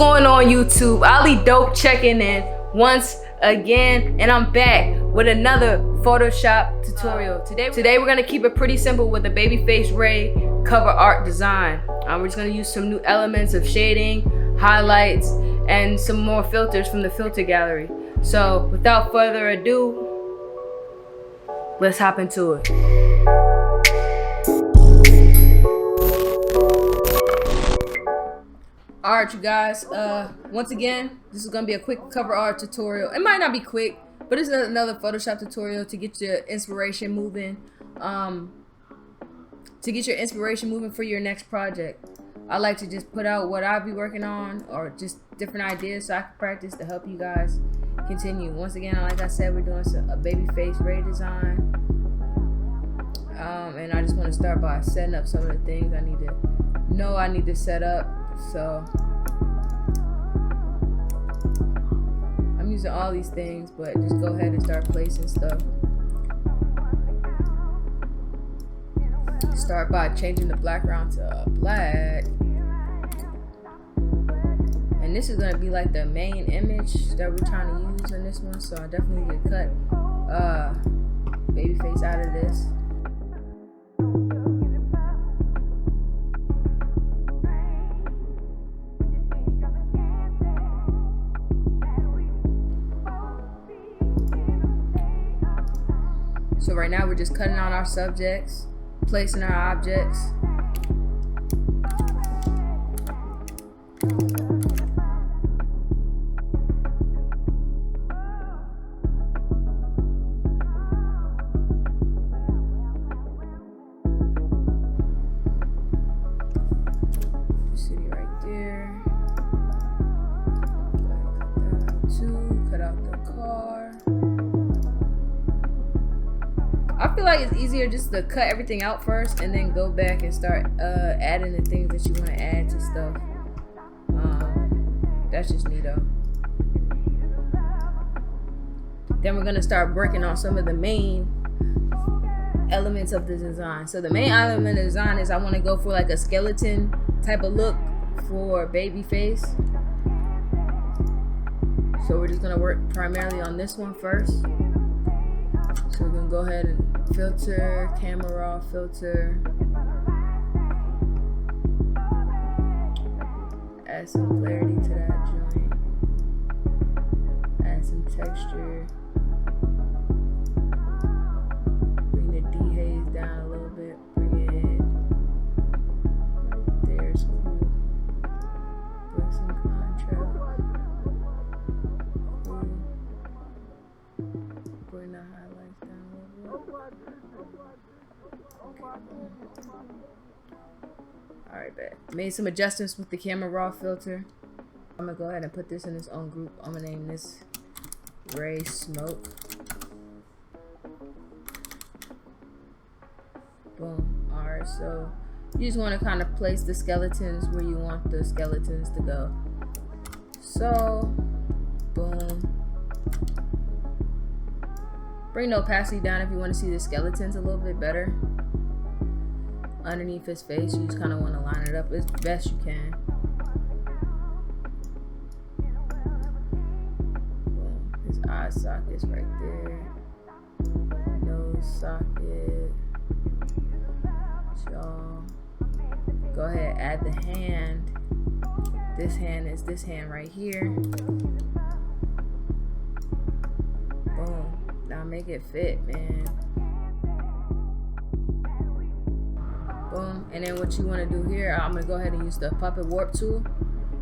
going on, YouTube? Ali Dope checking in once again, and I'm back with another Photoshop tutorial. Today we're gonna keep it pretty simple with a babyface Ray cover art design. We're just gonna use some new elements of shading, highlights, and some more filters from the filter gallery. So without further ado, let's hop into it. Alright, you guys, once again, this is going to be a quick cover art tutorial. It might not be quick, but it's another Photoshop tutorial to get your inspiration moving, for your next project. I like to just put out what I'll be working on, or just different ideas so I can practice to help you guys continue. Once again, like I said, we're doing a baby face Ray design, and I just want to start by setting up some of the things I need to set up. So I'm using all these things, but just go ahead and start placing stuff. Start by changing the background to black, and this is going to be like the main image that we're trying to use in this one, so I definitely need to cut babyface out of this. So right now we're just cutting out our subjects, placing our objects. City right there. Cut out the car. I feel like it's easier just to cut everything out first and then go back and start adding the things that you want to add to stuff. That's just me though. Then we're going to start working on some of the main elements of the design. So the main element of the design is I want to go for like a skeleton type of look for baby face. So we're just going to work primarily on this one first. So we're going to go ahead and filter, camera raw filter. Add some clarity to that joint. Add some texture. Bring the dehaze down a little bit. Bring it right there, it's cool. Bring some contrast. Cool. Bring the highlights down a little bit. Alright, bet. Made some adjustments with the camera raw filter. I'm gonna go ahead and put this in its own group. I'm gonna name this Ray Smoke. Boom. Alright, so you just want to kind of place the skeletons where you want the skeletons to go. So, boom. Bring the opacity down if you want to see the skeletons a little bit better. Underneath his face, you just kind of want to line it up as best you can. Boom. His eye socket's right there. Nose socket. Jaw. Go ahead, add the hand. This hand is this hand right here. Boom. Now make it fit, man. Boom. And then what you want to do here, I'm going to go ahead and use the puppet warp tool,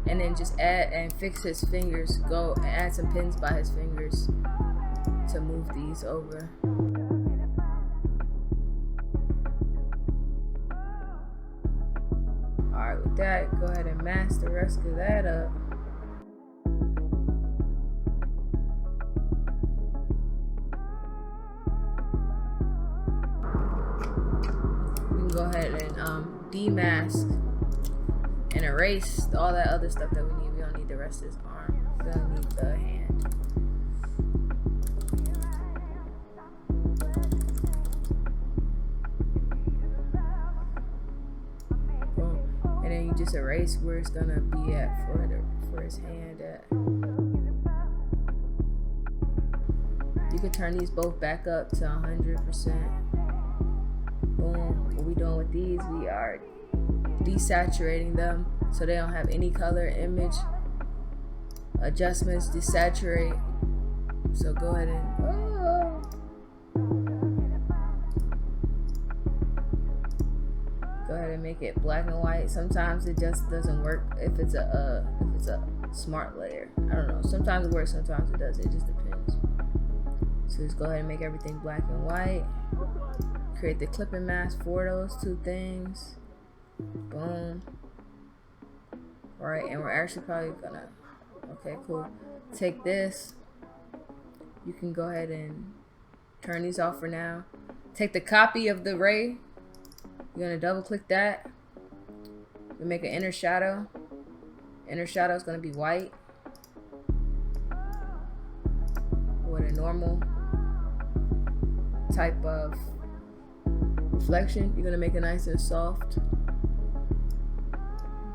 and then just add and fix his fingers. Go and add some pins by his fingers to move these over. Alright, with that, go ahead and mask the rest of that up. Go ahead and demask and erase all that other stuff that we need. We don't need the rest of his arm. We don't need the hand. Boom. And then you just erase where it's gonna be at for his could turn these both back up to 100%. Boom. What we doing with these? We are desaturating them so they don't have any color image adjustments. Desaturate. So go ahead and go ahead and make it black and white. Sometimes it just doesn't work if it's a smart layer. I don't know. Sometimes it works, sometimes it doesn't. It just depends. So just go ahead and make everything black and white. Create the clipping mask for those two things. Boom. Alright, and we're actually probably gonna, okay, cool. Take this. You can go ahead and turn these off for now. Take the copy of the ray. You're gonna double click that. We make an inner shadow. Inner shadow is gonna be white with a normal type of reflection. You're gonna make it nice and soft.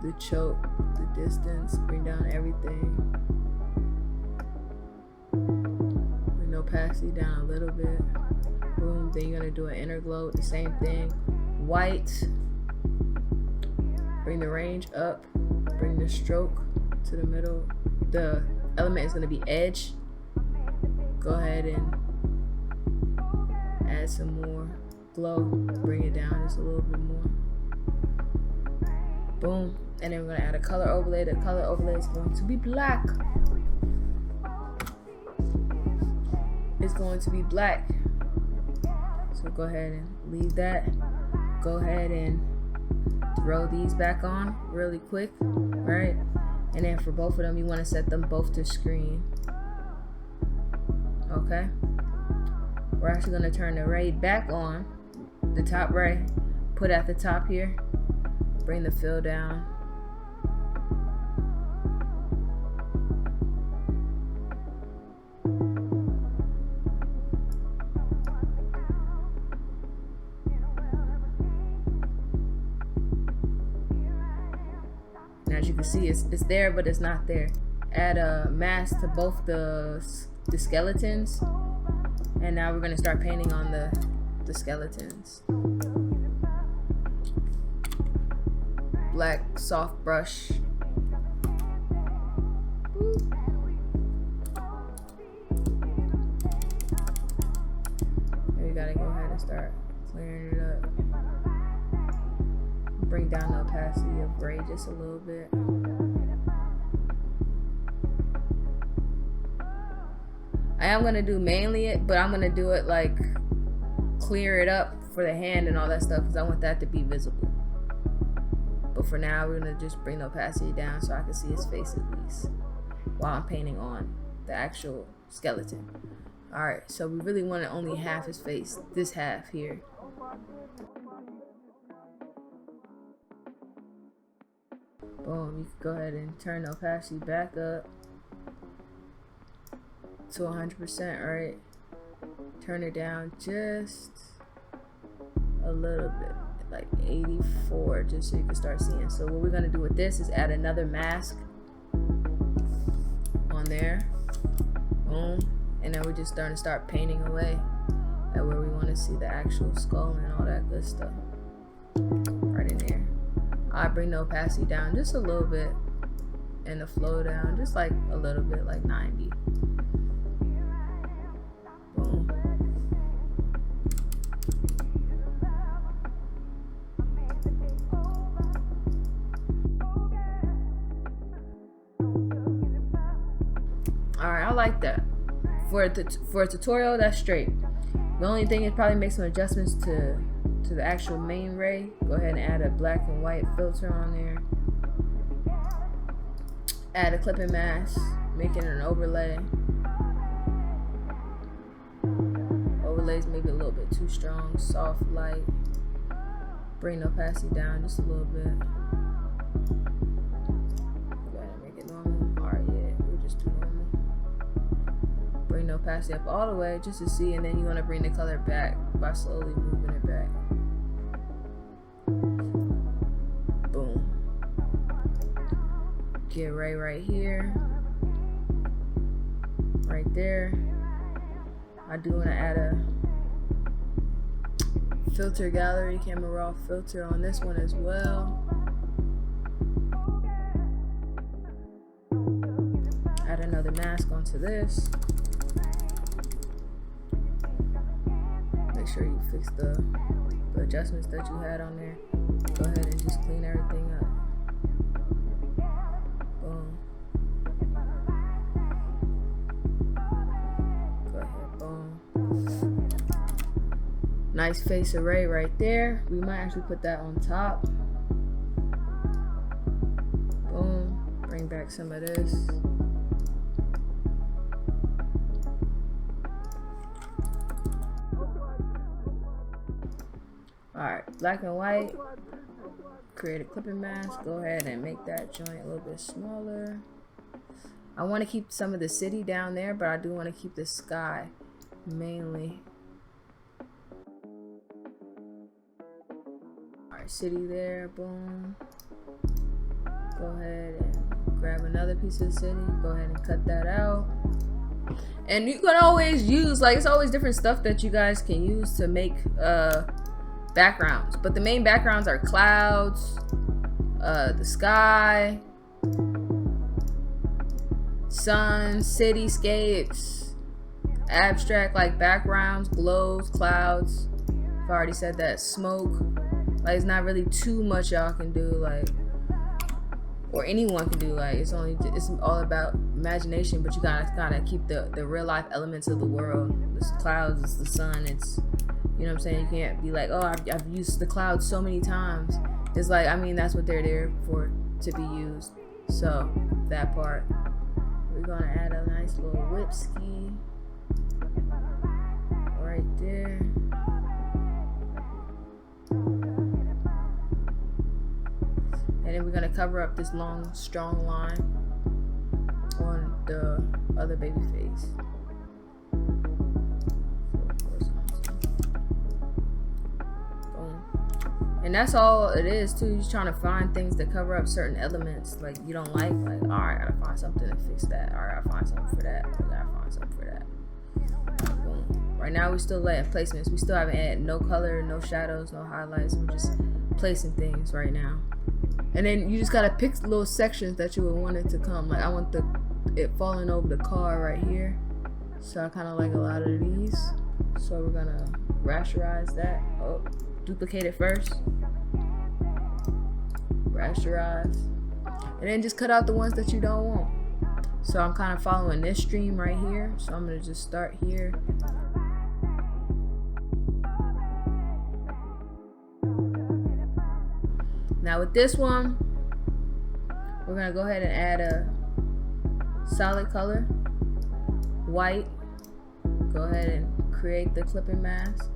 The choke, the distance, bring down everything. Bring the opacity down a little bit. Boom. Then you're gonna do an inner glow, the same thing. White. Bring the range up. Bring the stroke to the middle. The element is gonna be edge. Go ahead and add some more glow. Bring it down just a little bit more. Boom. And then we're gonna add a color overlay. The color overlay is going to be black. It's going to be black. So go ahead and leave that. Go ahead and throw these back on really quick, right? And then for both of them, you want to set them both to screen. Okay. We're actually going to turn the ray back on, the top ray, put at the top here, bring the fill down. As you can see, it's there, but it's not there. Add a mask to both the skeletons, and now we're gonna start painting on the skeletons. Black soft brush. Now you gotta go ahead and start clearing it up. Bring down the opacity of gray just a little bit. I am gonna do mainly it, but I'm gonna do it like clear it up for the hand and all that stuff because I want that to be visible. But for now, we're gonna just bring the opacity down so I can see his face at least while I'm painting on the actual skeleton. All right, so we really want to only have his face, this half here. Boom, you can go ahead and turn the opacity back up to 100%, right? Turn it down just a little bit, like 84, just so you can start seeing. So what we're gonna do with this is add another mask on there. Boom. And then we're just starting to start painting away at where we want to see the actual skull and all that good stuff. Right in there. I bring the opacity down just a little bit and the flow down just like a little bit, like 90. Boom. Alright, I like that. For a tutorial, that's straight. The only thing is probably make some adjustments to the actual main ray. Go ahead and add a black and white filter on there. Add a clipping mask, making an overlay. Overlays maybe a little bit too strong, soft, light. Bring the opacity down just a little bit. Go ahead and make it normal. Alright, yeah, we'll just do normal. Bring the opacity up all the way just to see, and then you want to bring the color back by slowly moving it back. Boom. Get right here, right there. I do want to add a filter gallery, camera raw filter on this one as well. Add another mask onto this. Make sure you fix the adjustments that you had on there. Go ahead and just clean everything up. Boom. Go ahead, boom. Nice face array right there. We might actually put that on top. Boom. Bring back some of this. Alright, black and white. Create a clipping mask. Go ahead and make that joint a little bit smaller. I want to keep some of the city down there, but I do want to keep the sky mainly. Alright, city there. Boom. Go ahead and grab another piece of the city. Go ahead and cut that out. And you can always use, like, it's always different stuff that you guys can use to make backgrounds, but the main backgrounds are clouds, the sky, sun, cityscapes, abstract like backgrounds, glows, clouds. I've already said that. Smoke. Like, it's not really too much y'all can do, like, or anyone can do. Like, it's all about imagination, but you gotta keep the real life elements of the world. It's clouds, it's the sun, it's, you know what I'm saying? You can't be like, oh, I've used the clouds so many times. It's like, I mean, that's what they're there for, to be used. So, that part. We're gonna add a nice little whip ski right there. And then we're gonna cover up this long, strong line on the other baby face. And that's all it is too. You're just trying to find things to cover up certain elements like you don't like all right, I gotta find something to fix that. All right, I gotta find something for that. I gotta find something for that. Boom. Right now we still letting placements. We still haven't added no color, no shadows, no highlights. We're just placing things right now. And then you just gotta pick little sections that you would want it to come. Like I want it falling over the car right here. So I kind of like a lot of these. So we're gonna rasterize that. Oh, duplicate it first. Rasterize. And then just cut out the ones that you don't want. So I'm kind of following this stream right here. So I'm gonna just start here. Now with this one, we're gonna go ahead and add a solid color, white. Go ahead and create the clipping mask.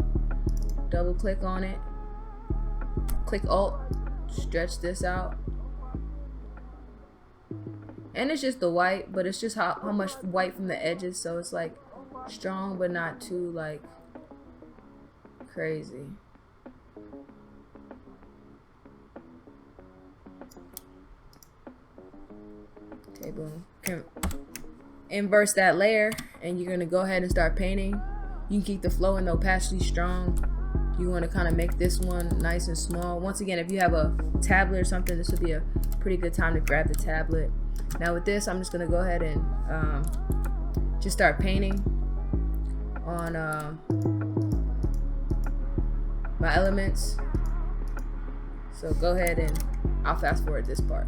Double click on it. Click Alt, stretch this out. And it's just the white, but it's just how much white from the edges, so it's like strong but not too like crazy. Okay, boom. Inverse that layer, and you're gonna go ahead and start painting. You can keep the flow and the opacity strong. You want to kind of make this one nice and small. Once again, if you have a tablet or something, this would be a pretty good time to grab the tablet. Now with this, I'm just gonna go ahead and just start painting on my elements. So go ahead and I'll fast forward this part.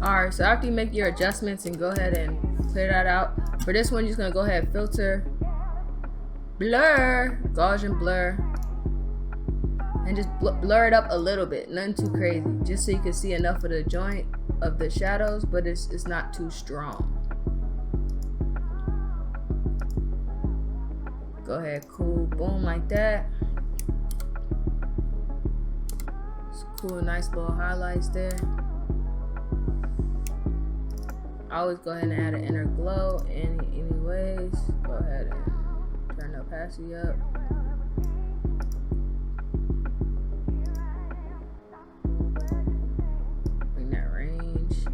Alright, so after you make your adjustments and go ahead and clear that out, for this one, you're just gonna go ahead and filter, blur, Gaussian blur, and just blur it up a little bit, nothing too crazy, just so you can see enough of the joint of the shadows, but it's not too strong. Go ahead, cool, boom, like that. It's cool, nice little highlights there. I always go ahead and add an inner glow anyways. Go ahead and turn the opacity up. Bring that range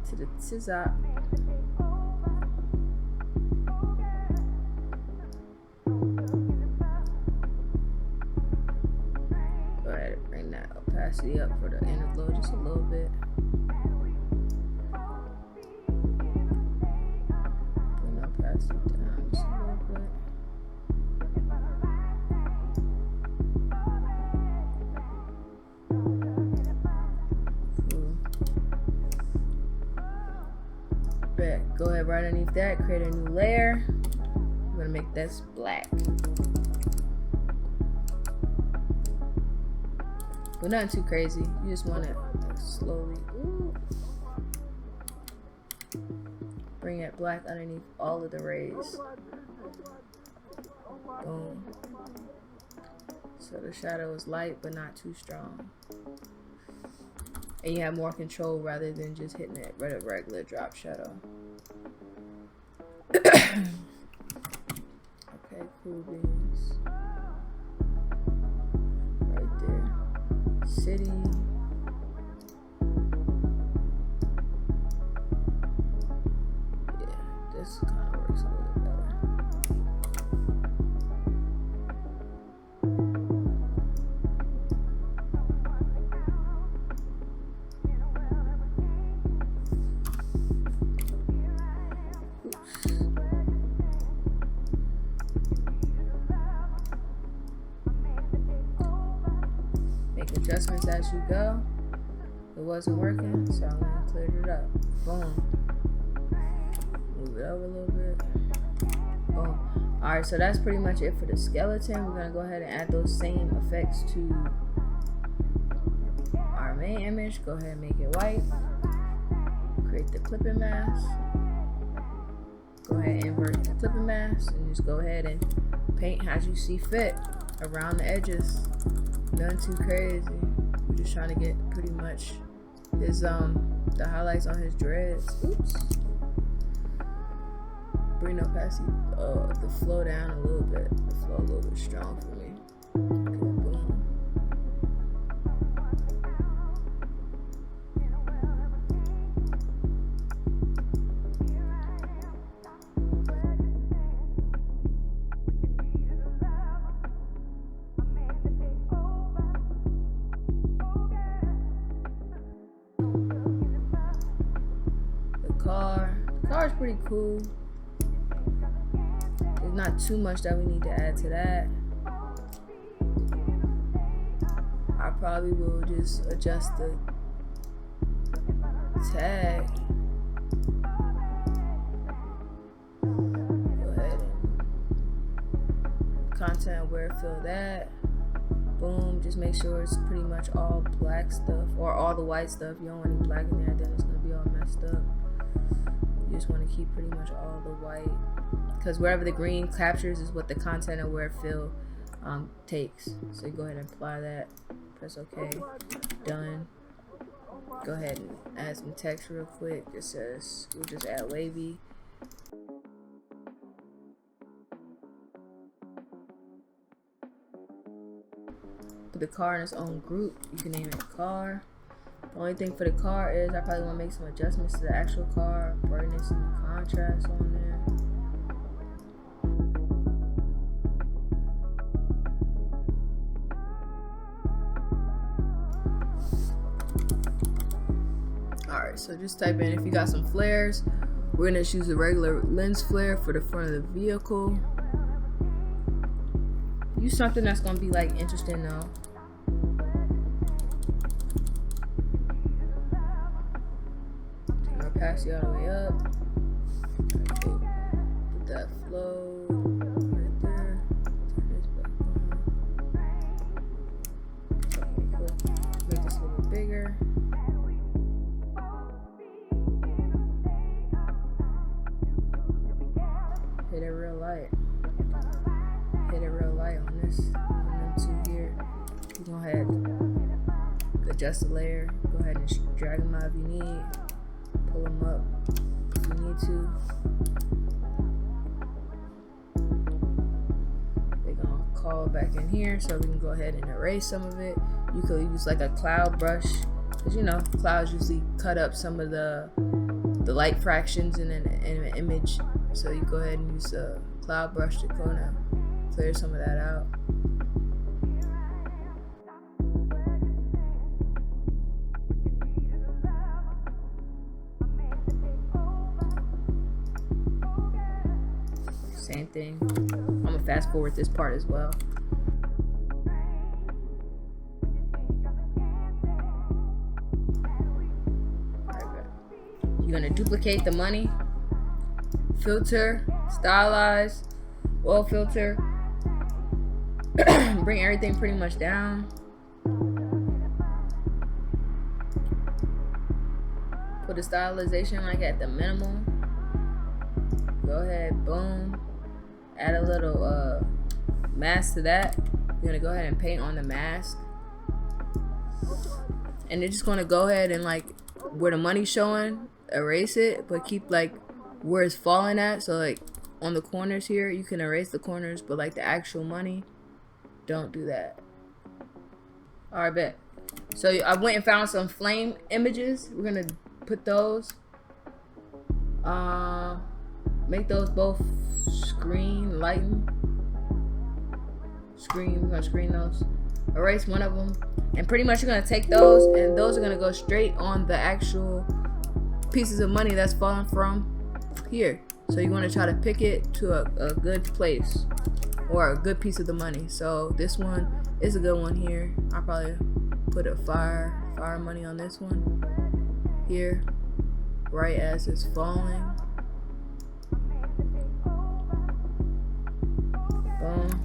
to the top. Go ahead and bring that opacity up for the inner glow just a little bit. Down just a little bit. Cool. Bet. Go ahead right underneath that, create a new layer. I'm gonna make this black. But nothing too crazy. You just want it like slowly. Ooh. Bring it black underneath all of the rays. Boom. So the shadow is light but not too strong. And you have more control rather than just hitting it with a regular drop shadow. Okay, cool beans. Right there. City. This kind of works a little bit better. Oops. Make adjustments as you go. It wasn't working, so I went and cleared it up. Boom. Move it over a little bit. Boom. Alright, so that's pretty much it for the skeleton. We're gonna go ahead and add those same effects to our main image. Go ahead and make it white. Create the clipping mask. Go ahead and invert the clipping mask and just go ahead and paint as you see fit around the edges. Nothing too crazy. We're just trying to get pretty much his the highlights on his dreads. Oops. Bring the opacity, the flow down a little bit. The flow a little bit strong for me. Okay, boom. The car is pretty cool. There's not too much that we need to add to that. I probably will just adjust the tag. Go ahead and content where fill that. Boom, just make sure it's pretty much all black stuff or all the white stuff. You don't want any black in there, then it's gonna be all messed up. You just want to keep pretty much all the white, because wherever the green captures is what the content of where fill takes. So you go ahead and apply that, press OK, done. Go ahead and add some text real quick. It says we'll just add wavy. Put the car in its own group. You can name it car. The only thing for the car is I probably want to make some adjustments to the actual car, brightness and contrast on there. Alright, so just type in if you got some flares. We're going to choose a regular lens flare for the front of the vehicle. Use something that's going to be like interesting though. Opacity all the way up. Put that flow right there. Turn this back on. Okay, cool. Make this a little bigger. Hit it real light. Hit it real light on this. On them two here. You go ahead, adjust the layer. Go ahead and drag them out if you need. pull them up if you need to. They're gonna call back in here, so we can go ahead and erase some of it. You could use like a cloud brush, because you know clouds usually cut up some of the light fractions in an image. So you go ahead and use a cloud brush to kind of clear some of that out. Same thing. I'm gonna fast forward this part as well. You're gonna duplicate the money, filter, stylize, oil filter, bring everything pretty much down. Put the stylization like at the minimum. Go ahead, boom. Add a little mask to that. You're gonna go ahead and paint on the mask. And you're just gonna go ahead and like where the money's showing, erase it, but keep like where it's falling at. So like on the corners here, you can erase the corners, but like the actual money, don't do that. Alright, bet. So I went and found some flame images. We're gonna put those. Make those both screen lighten. We're gonna screen those. Erase one of them, and pretty much you're gonna take those, and those are gonna go straight on the actual pieces of money that's falling from here. So you want to try to pick it to a good place or a good piece of the money. So this one is a good one here. I'll probably put a fire money on this one here, right as it's falling. Boom.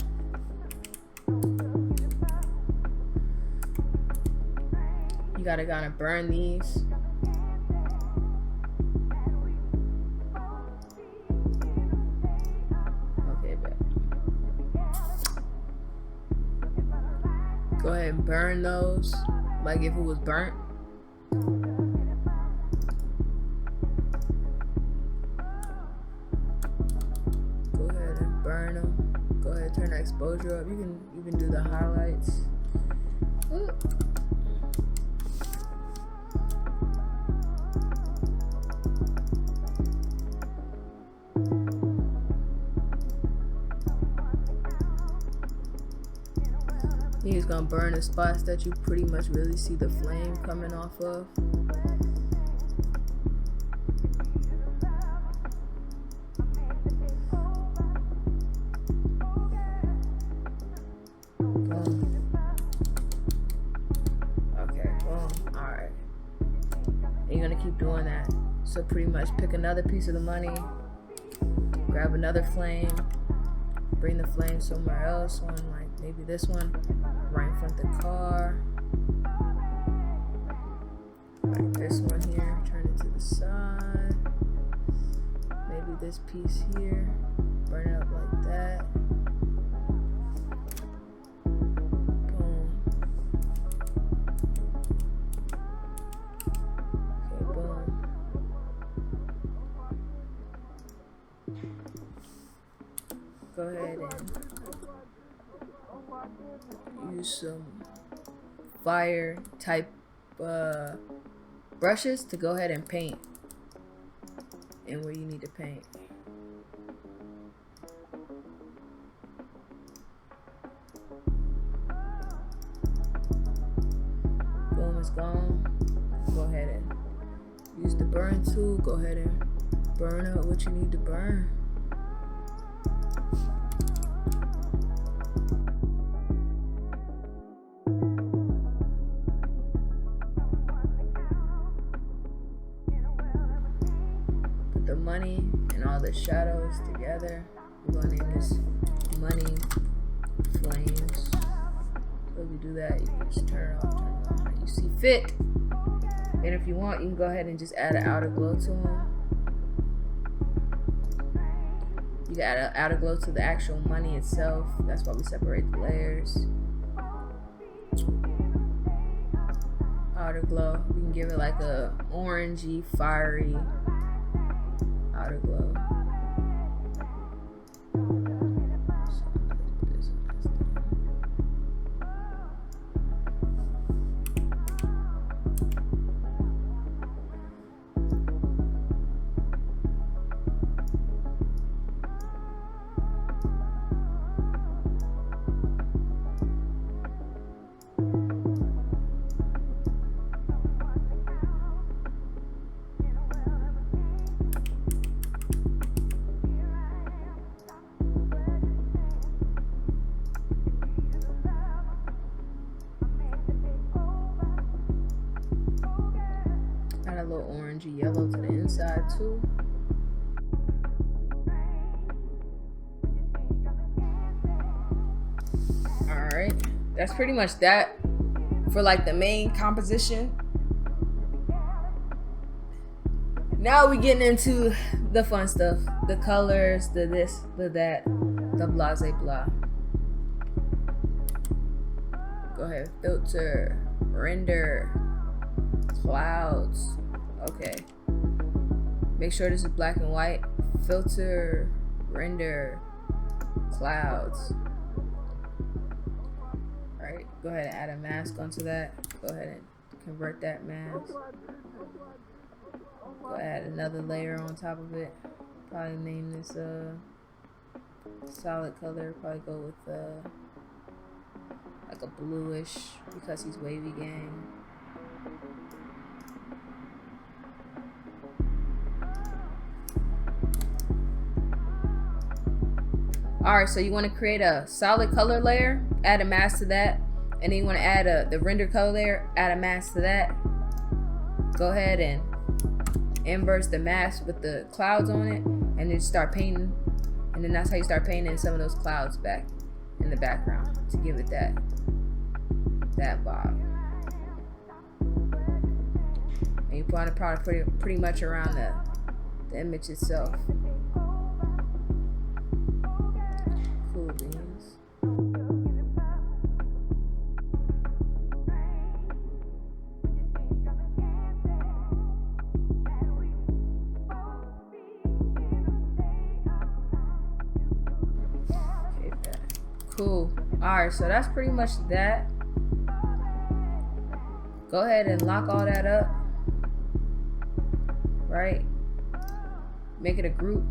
You gotta kind of burn these. Go ahead and burn those like if it was burnt. Go ahead and burn them. Go ahead and turn the exposure up. You can even do the highlights. Ooh. He's gonna burn the spots that you pretty much really see the flame coming off of. Boom. Okay, boom. Alright. And you're gonna keep doing that. So pretty much pick another piece of the money, grab another flame, bring the flame somewhere else on like maybe this one right in front of the car, like this one here, turn it to the side, maybe this piece here, burn it up like that. Boom. Okay, boom. Go ahead and use some fire type brushes to go ahead and paint and where you need to paint. Boom, it's gone. Go ahead and use the burn tool. Go ahead and burn out what you need to burn. The money and all the shadows together. We're gonna name this money flames. So if you do that, you can just turn it off, turn it on how you see fit. And if you want, you can go ahead and just add an outer glow to them. You can add an outer glow to the actual money itself. That's why we separate the layers. outer glow. We can give it like a orangey, fiery outer glow. Add a little orangey yellow to the inside too. Alright, that's pretty much that for like the main composition. Now we getting into the fun stuff. The colors, the this, the that, the blase blah. Go ahead, filter, render, clouds. Okay. Make sure this is black and white. Filter, render, clouds. Alright, go ahead and add a mask onto that. Go ahead and convert that mask. Go add another layer on top of it. Probably name this solid color. Probably go with like a bluish because he's wavy gang. Alright, so you want to create a solid color layer, add a mask to that, and then you want to add the render color layer, add a mask to that. Go ahead and inverse the mask with the clouds on it, and then start painting. And then that's how you start painting some of those clouds back in the background to give it that vibe. And you want to probably pretty much around the image itself. Cool beans. Cool. Alright, so that's pretty much that. Go ahead and lock all that up. Right? Make it a group.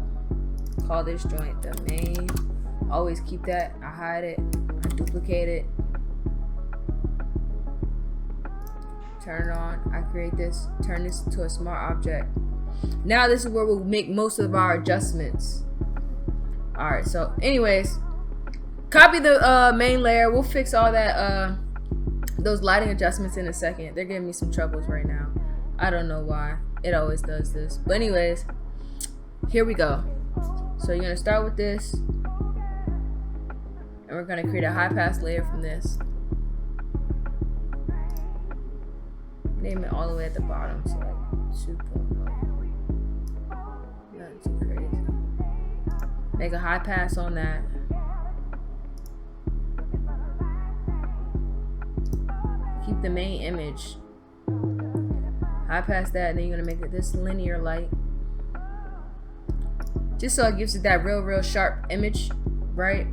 Call this joint the main. Always keep that. I hide it. I duplicate it. Turn it on. I create this. Turn this to a smart object. Now this is where we'll make most of our adjustments. Alright, so anyways, copy the main layer. We'll fix all that those lighting adjustments in a second. They're giving me some troubles right now. I don't know why. It always does this. But anyways, here we go. So you're gonna start with this, and we're gonna create a high pass layer from this. Name it all the way at the bottom, so like 2.0. Nothing too crazy. Make a high pass on that. Keep the main image. High pass that, and then you're gonna make it this linear light, just so it gives it that real sharp image, right?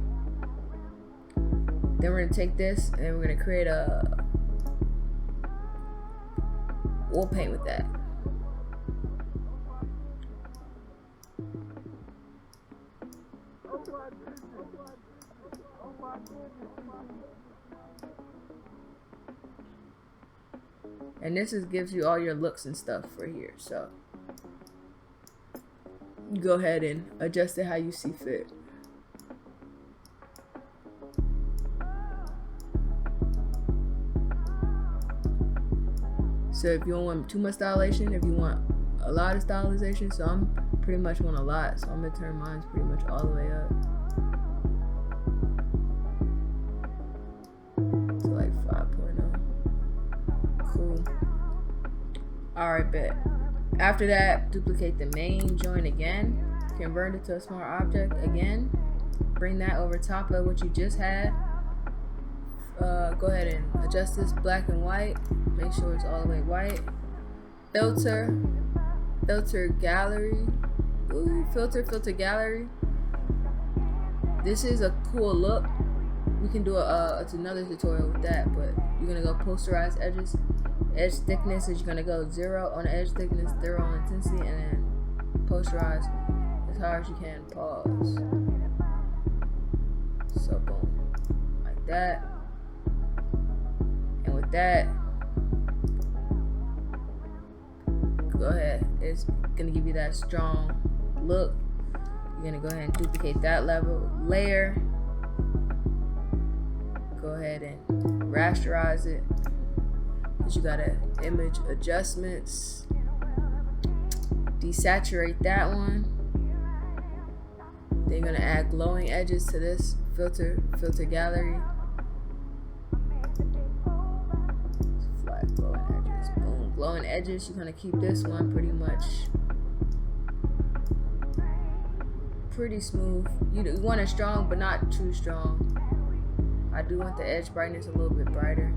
Then we're gonna take this and then we're gonna create a wall paint with that. And this gives you all your looks and stuff for here. So go ahead and adjust it how you see fit. So if you don't want too much stylization, if you want a lot of stylization, so I'm pretty much want a lot, so I'm gonna turn mine pretty much all the way up to like 5.0. Cool. Alright, bet. After that, duplicate the main joint again, convert it to a smart object again, bring that over top of what you just had, Go ahead and adjust this black and white. Make sure it's all the way white. Filter gallery. Ooh, filter gallery. This is a cool look. We can do it's another tutorial with that, but you're gonna go posterize edges. Edge thickness is you're gonna go 0 on the edge thickness, 0 on intensity, and then posterize as hard as you can. Pause. So boom, like that. And with that, go ahead. It's gonna give you that strong look. You're gonna go ahead and duplicate that layer. Go ahead and rasterize it. You got image adjustments. Desaturate that one. Then you're gonna add glowing edges to this filter gallery. Flat glowing edges. Boom. Glowing edges. You're gonna keep this one pretty smooth. You want it strong, but not too strong. I do want the edge brightness a little bit brighter.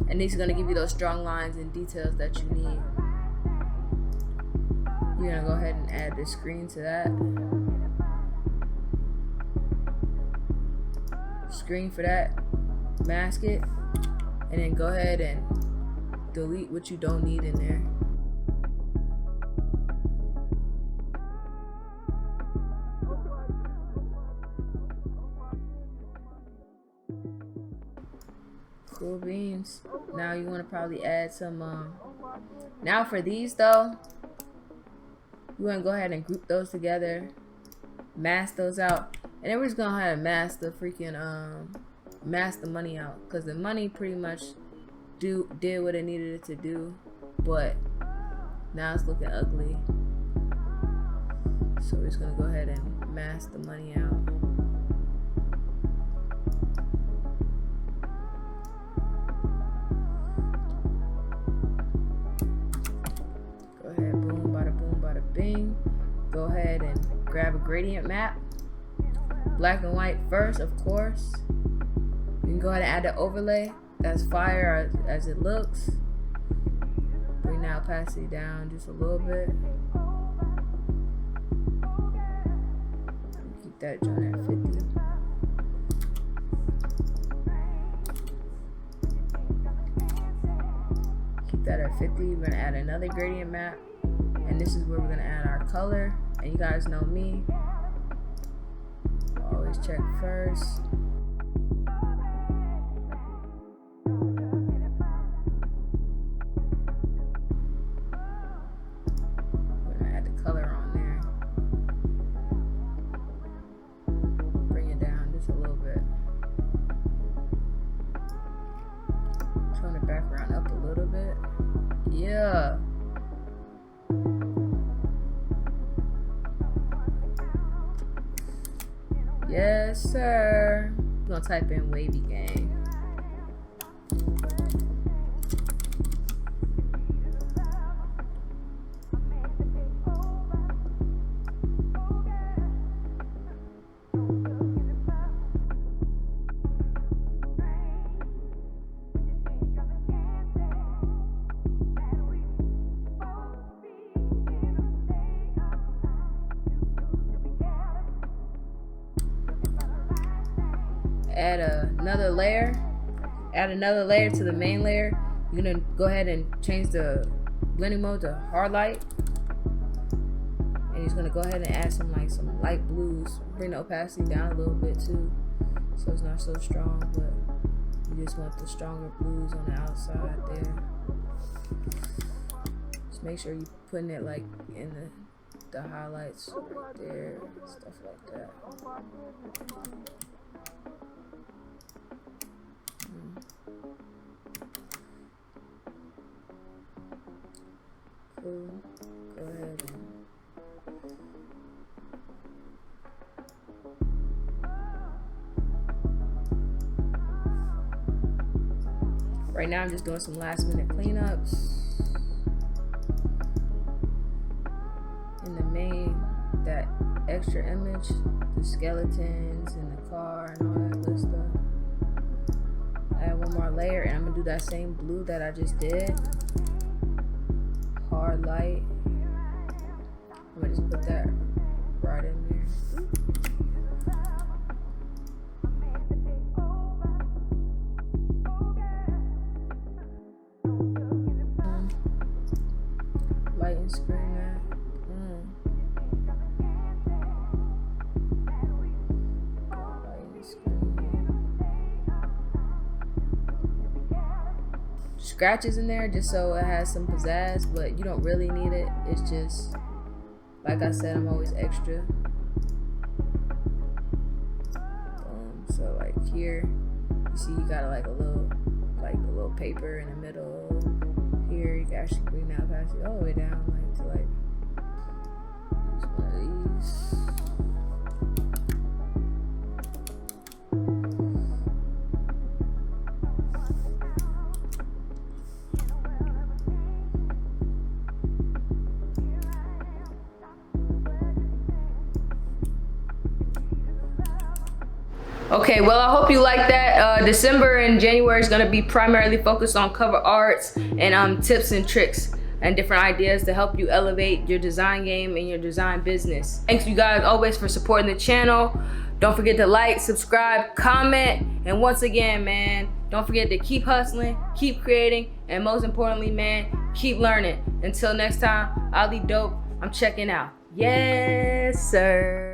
And these are going to give you those strong lines and details that you need. You're going to go ahead and add the screen to that. Screen for that. Mask it. And then go ahead and delete what you don't need in there. Cool beans. Now you want to probably add some now for these though, you want to go ahead and group those together, mask those out, and then we're just gonna have to mask the freaking mask the money out, because the money pretty much did what it needed it to do, but now it's looking ugly. So we're just gonna go ahead and mask the money out. Bing. Go ahead and grab a gradient map. Black and white first, of course. You can go ahead and add the overlay. That's fire as it looks. Bring the opacity down just a little bit. Keep that joint at 50. Keep that at 50. We're gonna add another gradient map. And this is where we're gonna add our color. And you guys know me, always check first. We're gonna add the color on there. Bring it down just a little bit. Tone the background up a little bit. Yeah. Yes, sir. I'm gonna type in wavy gang. Add another layer to the main layer. You're gonna go ahead and change the blending mode to hard light, and he's gonna go ahead and add some light blues. Bring the opacity down a little bit too, so it's not so strong, but you just want the stronger blues on the outside there. Just make sure you're putting it like in the highlights right there, stuff like that. Cool. Go ahead and right now I'm just doing some last minute cleanups in the main, that extra image, the skeletons in the car and all that good stuff. one more layer, and I'm gonna do that same blue that I just did. Hard light. I'm gonna just put that right in there. Light and screen that. Scratches in there just so it has some pizzazz, but you don't really need it. It's just, like I said, I'm always extra. So like here, you see you got like a little paper in the middle. Here you can actually bring that past it all the way down, like to like just one of these. Okay, well, I hope you like that. December and January is gonna be primarily focused on cover arts and tips and tricks and different ideas to help you elevate your design game and your design business. Thanks you guys always for supporting the channel. Don't forget to like, subscribe, comment, and once again, man, don't forget to keep hustling, keep creating, and most importantly, man, keep learning. Until next time, I'll be dope. I'm checking out. Yes, sir.